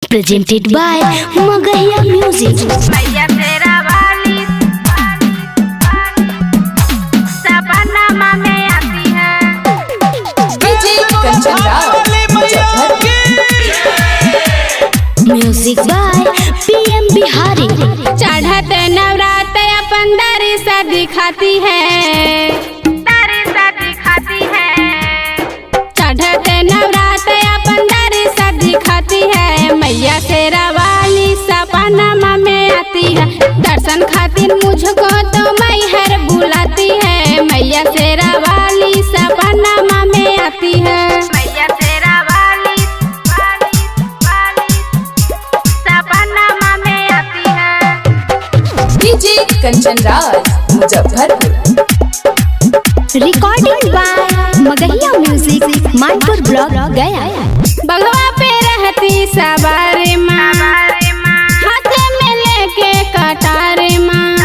presented by Magahia Music। मैया तेरा वाली सपना में आती है। Music by PM Bihari. चढ़त नवरात्र अपन दरिसा दिखाती है, दरिसा दिखाती है। चढ़त नवरात्र अपन दरिसा दिखाती है। मैया तेरा वाली सपना में आती है। दर्शन खातिर मुझको तो मैहर बुलाती है। मैया तेरा वाली सपना में आती है। मैया तेरा वाली सपना में आती है। DJ Kanchan Raj Muzaffarpur. Recording by Magahiya music, Manpur block Gaya. बगवा पे रहती सवारी माँ, हाथ में लेके कटारे माँ,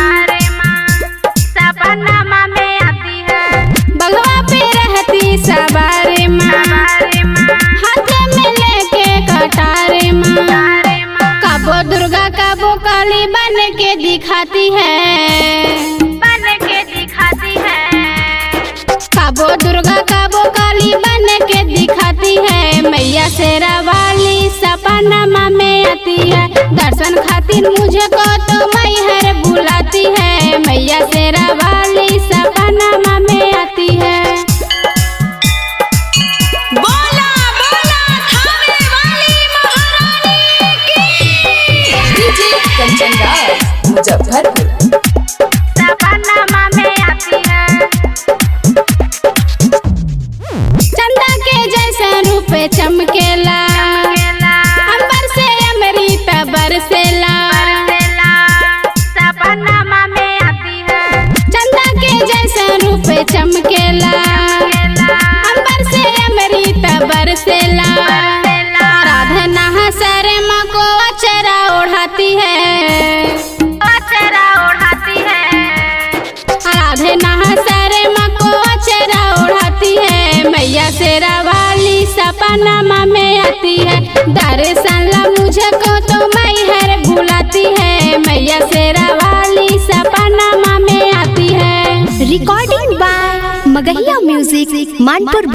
सपना में आती है। बगवा पे रहती सवारी माँ, हाथ में लेके कटारे माँ। काबो दुर्गा काबो काली बन के दिखाती है, बन के दिखाती है। काबो दुर्गा काबो काली बन के दिखाती है। मैया शेरा वाली सपना में आती है। दर्शन खातिर मुझको तो मैहर बुलाती है। मैया शेरा वाली सपना में आती है। बोला बोला थाने वाली महारानी की। डीजे कंचन राज मुजफ्फरपुर। सपना में आती है। चंदा के जैसा रूप चमकेला, अंबर से अमृत बरसेला, सपना में आती है। चंदा के जैसा रूप चमकेला, अंबर से अमृत बरसेला। आराधना शर्मा को अचरा ओढ़ाती है, अचरा ओढ़ाती है। आराधना शर्मा को अचरा ओढ़ाती है। मैया शेरा वाली सपना में आती है। दर्शन ला मुझको तो मैहर बुलाती है। मैया शेरा वाली सपना में आती है। Recording by Magahiya music, Manpur